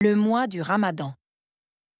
Le mois du Ramadan.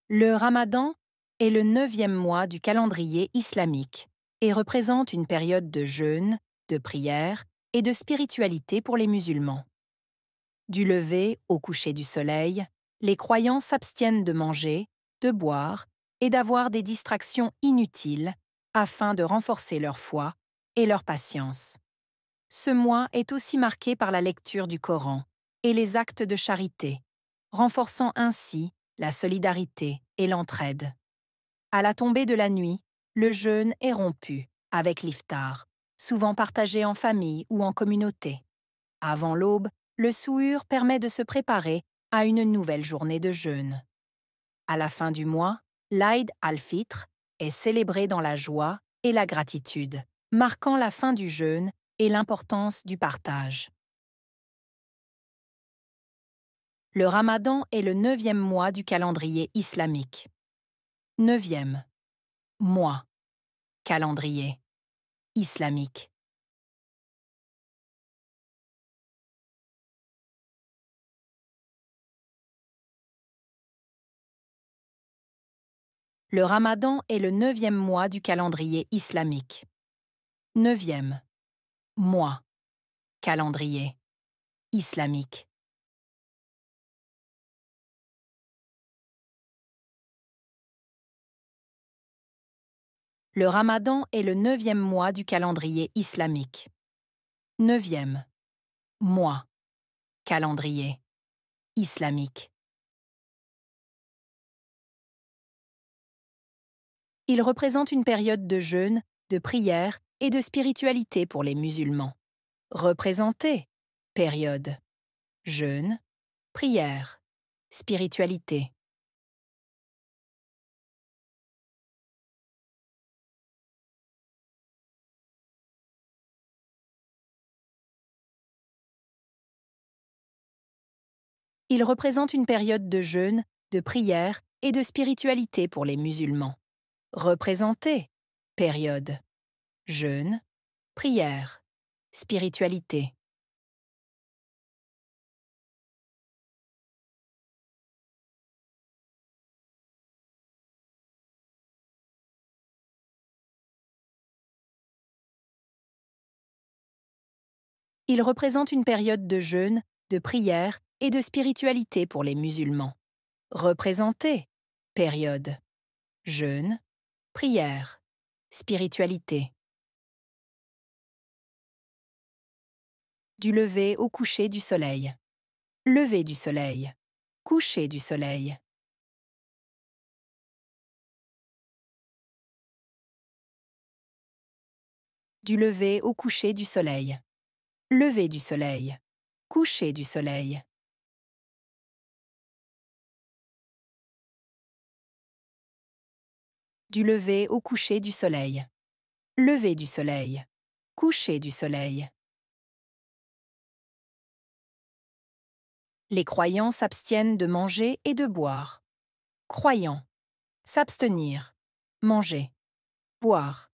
Le Ramadan est le 9e mois du calendrier islamique et représente une période de jeûne, de prière et de spiritualité pour les musulmans. Du lever au coucher du soleil, les croyants s'abstiennent de manger, de boire et d'avoir des distractions inutiles afin de renforcer leur foi et leur patience. Ce mois est aussi marqué par la lecture du Coran et les actes de charité, renforçant ainsi la solidarité et l'entraide. À la tombée de la nuit, le jeûne est rompu avec l'iftar, souvent partagé en famille ou en communauté. Avant l'aube, le souhur permet de se préparer à une nouvelle journée de jeûne. À la fin du mois, l'Aïd al-Fitr est célébré dans la joie et la gratitude, marquant la fin du jeûne et l'importance du partage. Le Ramadan est le 9e mois du calendrier islamique. 9e mois, calendrier islamique. Le Ramadan est le 9e mois du calendrier islamique. 9e mois, calendrier islamique. Le Ramadan est le 9e mois du calendrier islamique. 9e mois, calendrier islamique. Il représente une période de jeûne, de prière et de spiritualité pour les musulmans. Représenter, période, jeûne, prière, spiritualité. Il représente une période de jeûne, de prière et de spiritualité pour les musulmans. Représenter, période, jeûne, prière, spiritualité. Il représente une période de jeûne, de prière et de spiritualité pour les musulmans. Représenter, période, jeûne, prière, spiritualité. Du lever au coucher du soleil. Lever du soleil. Coucher du soleil. Du lever au coucher du soleil. Lever du soleil. Coucher du soleil. Du lever au coucher du soleil. Lever du soleil. Coucher du soleil. Les croyants s'abstiennent de manger et de boire. Croyants. S'abstenir. Manger. Boire.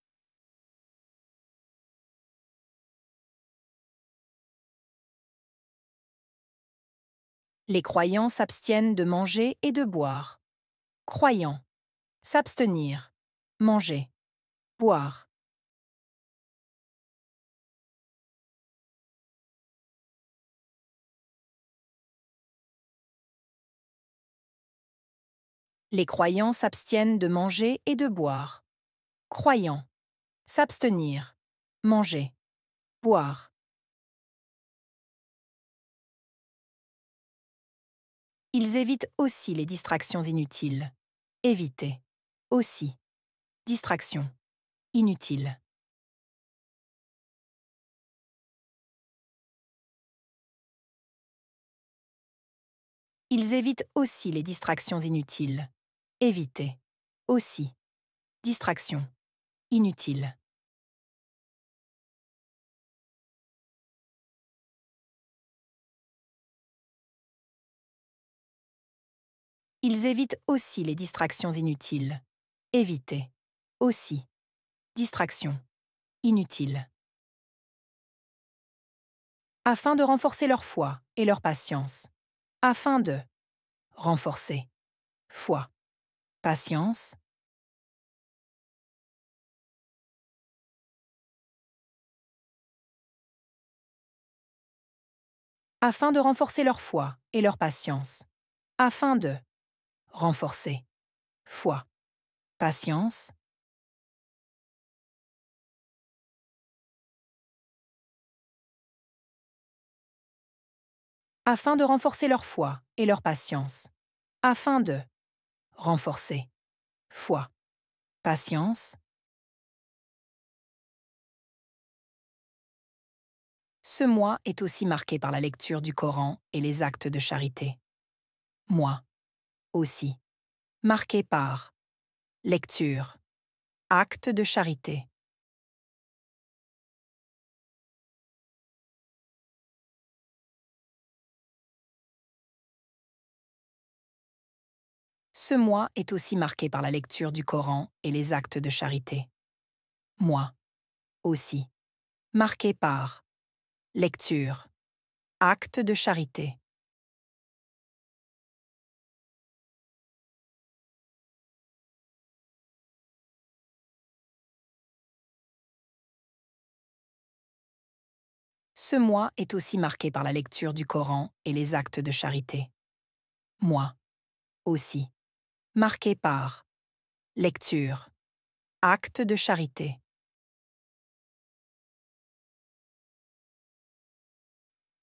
Les croyants s'abstiennent de manger et de boire. Croyants. S'abstenir. Manger. Boire. Les croyants s'abstiennent de manger et de boire. Croyants. S'abstenir. Manger. Boire. Ils évitent aussi les distractions inutiles. Éviter. Aussi. Distraction. Inutile. Ils évitent aussi les distractions inutiles. Éviter. Aussi. Distraction. Inutile. Ils évitent aussi les distractions inutiles. Éviter. Aussi. Distraction. Inutile. Afin de renforcer leur foi et leur patience. Afin de renforcer. Foi, patience. Afin de renforcer leur foi et leur patience. Afin de renforcer. Foi, patience. Afin de renforcer leur foi et leur patience. Afin de renforcer. Foi, patience. Ce mois est aussi marqué par la lecture du Coran et les actes de charité. Moi aussi. Marqué par lecture, acte de charité. Ce mois est aussi marqué par la lecture du Coran et les actes de charité. Moi aussi. Marqué par lecture, acte de charité. Ce mois est aussi marqué par la lecture du Coran et les actes de charité. Moi aussi. Marqué par lecture, acte de charité.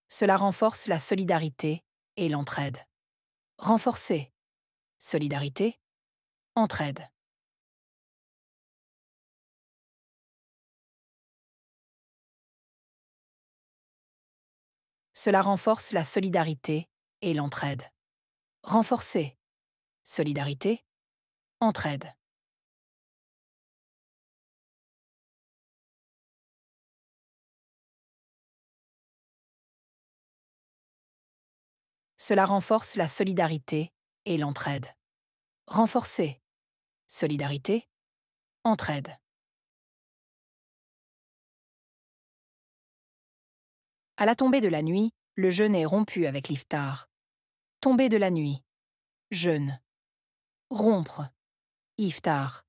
Cela renforce la solidarité et l'entraide. Renforcer. Solidarité. Entraide. Cela renforce la solidarité et l'entraide. Renforcer. Solidarité. Entraide. Cela renforce la solidarité et l'entraide. Renforcer. Solidarité. Entraide. À la tombée de la nuit, le jeûne est rompu avec l'iftar. Tombée de la nuit. Jeûne. Rompre. Iftar.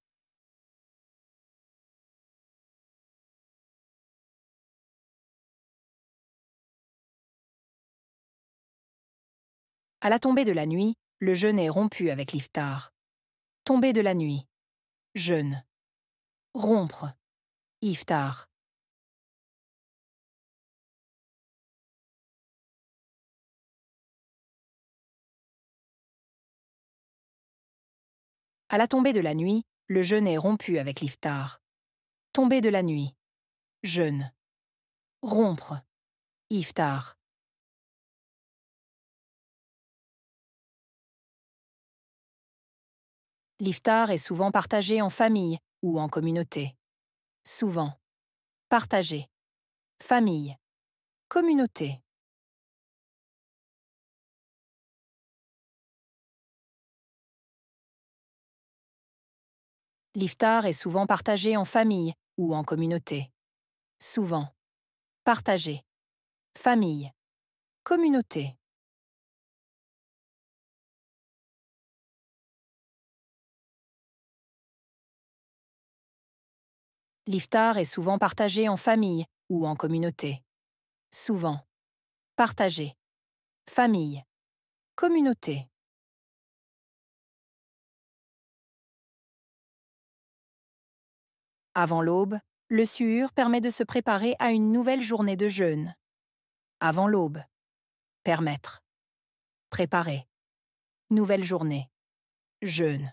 À la tombée de la nuit, le jeûne est rompu avec l'iftar. Tombée de la nuit. Jeûne. Rompre. Iftar. À la tombée de la nuit, le jeûne est rompu avec l'iftar. Tombée de la nuit. Jeûne. Rompre. Iftar. L'iftar est souvent partagé en famille ou en communauté. Souvent. Partagé. Famille. Communauté. L'iftar est souvent partagé en famille ou en communauté. Souvent. Partagé. Famille. Communauté. L'iftar est souvent partagé en famille ou en communauté. Souvent. Partagé. Famille. Communauté. Avant l'aube, le suhur permet de se préparer à une nouvelle journée de jeûne. Avant l'aube. Permettre. Préparer. Nouvelle journée. Jeûne.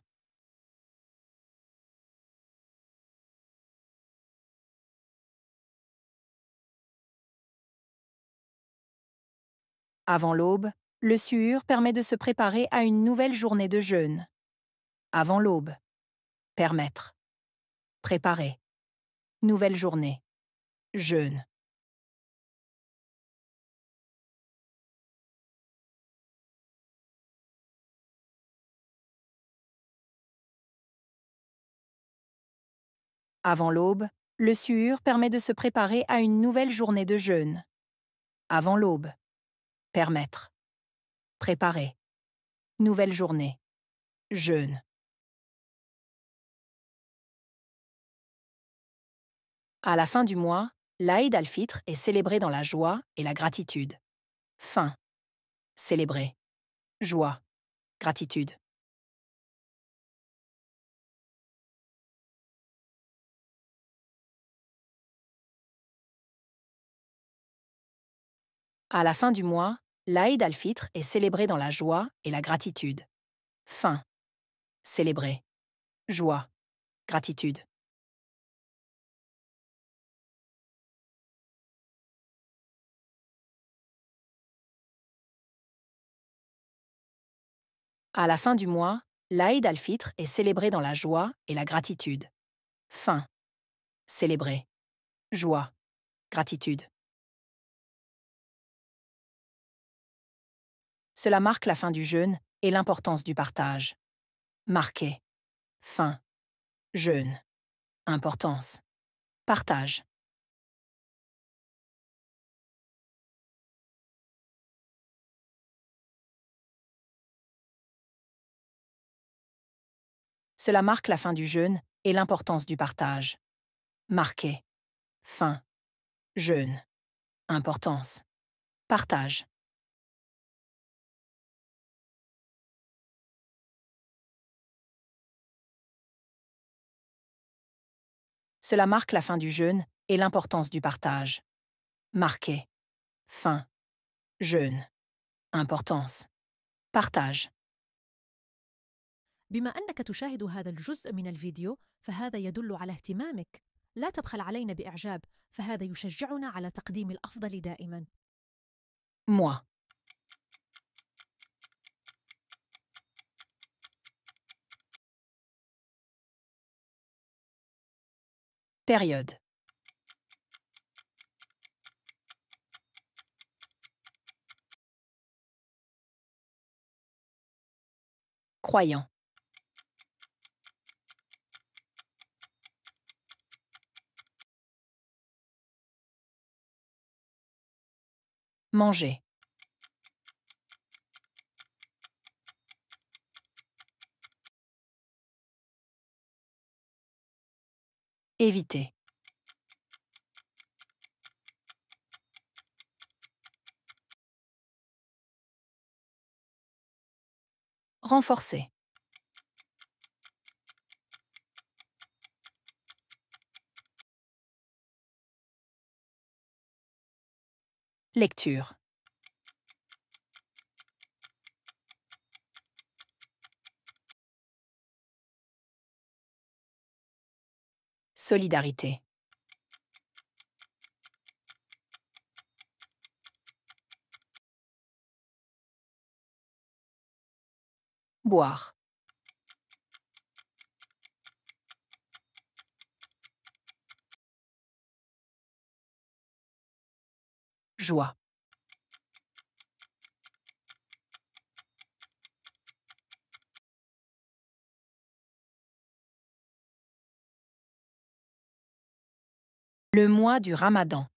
Avant l'aube, le suhur permet de se préparer à une nouvelle journée de jeûne. Avant l'aube. Permettre. Préparer. Nouvelle journée. Jeûne. Avant l'aube, le suhur permet de se préparer à une nouvelle journée de jeûne. Avant l'aube. Permettre. Préparer. nouvelle journée, jeûne. À la fin du mois, l'Aïd al-Fitr est célébré dans la joie et la gratitude. Fin. Célébrer. Joie. Gratitude. À la fin du mois, l'Aïd al-Fitr est célébré dans la joie et la gratitude. Fin. Célébrer. Joie. Gratitude. À la fin du mois, l'Aïd al-Fitr est célébré dans la joie et la gratitude. Fin. Célébrer. Joie. Gratitude. Cela marque la fin du jeûne et l'importance du partage. Marquer. Fin. Jeûne. Importance. Partage. Cela marque la fin du jeûne et l'importance du partage. Marquer. Fin. Jeûne. Importance. Partage. Cela marque la fin du jeûne et l'importance du partage. Marquer. Fin. Jeûne. Importance. Partage. بما أنك تشاهد هذا الجزء من الفيديو فهذا يدل على اهتمامك. لا تبخل علينا بإعجاب، فهذا يشجعنا على تقديم الأفضل دائما. Moi. Période. Croyant. Manger. Éviter. Renforcer. Lecture. Solidarité. Boire. Joie. Le mois du Ramadan.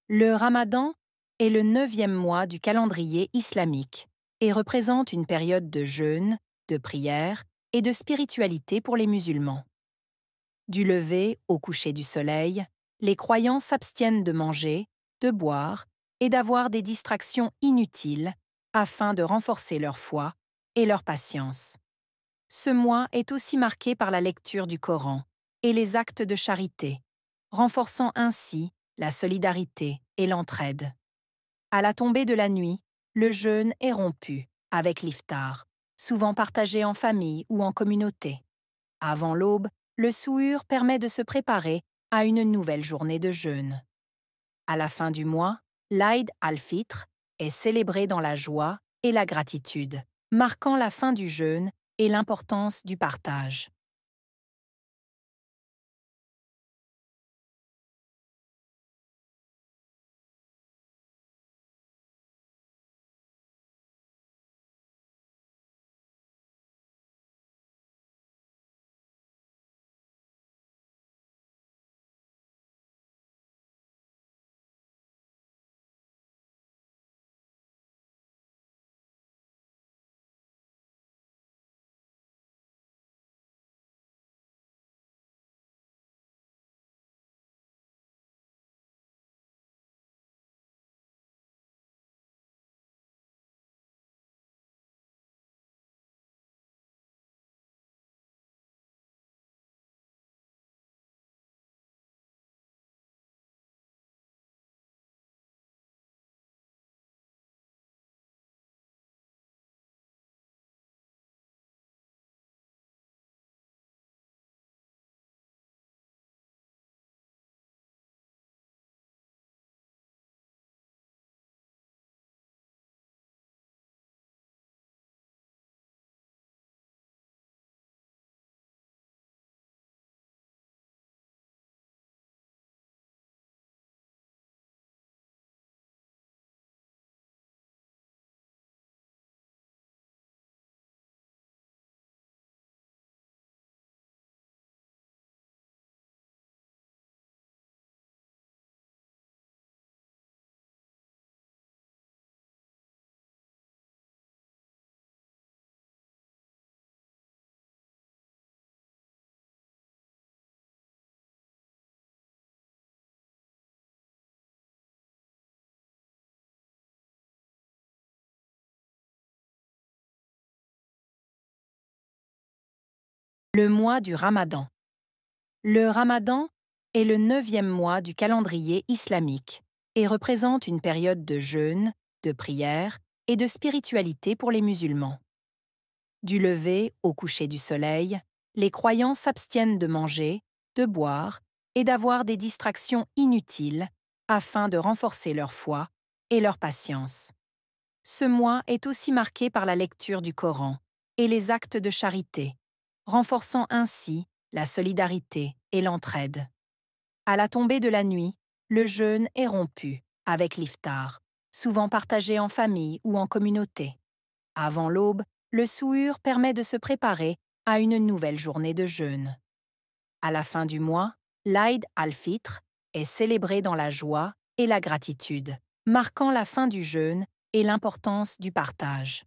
Le Ramadan est le 9e mois du calendrier islamique et représente une période de jeûne, de prière et de spiritualité pour les musulmans. Du lever au coucher du soleil, les croyants s'abstiennent de manger, de boire et d'avoir des distractions inutiles afin de renforcer leur foi et leur patience. Ce mois est aussi marqué par la lecture du Coran et les actes de charité, renforçant ainsi la solidarité et l'entraide. À la tombée de la nuit, le jeûne est rompu avec l'iftar, souvent partagé en famille ou en communauté. Avant l'aube, le souhur permet de se préparer à une nouvelle journée de jeûne. À la fin du mois, l'Aïd al-Fitr est célébré dans la joie et la gratitude, marquant la fin du jeûne et l'importance du partage. Le mois du Ramadan. Le Ramadan est le 9e mois du calendrier islamique et représente une période de jeûne, de prière et de spiritualité pour les musulmans. Du lever au coucher du soleil, les croyants s'abstiennent de manger, de boire et d'avoir des distractions inutiles afin de renforcer leur foi et leur patience. Ce mois est aussi marqué par la lecture du Coran et les actes de charité, renforçant ainsi la solidarité et l'entraide. À la tombée de la nuit, le jeûne est rompu avec l'iftar, souvent partagé en famille ou en communauté. Avant l'aube, le souhur permet de se préparer à une nouvelle journée de jeûne. À la fin du mois, l'Aïd al-Fitr est célébré dans la joie et la gratitude, marquant la fin du jeûne et l'importance du partage.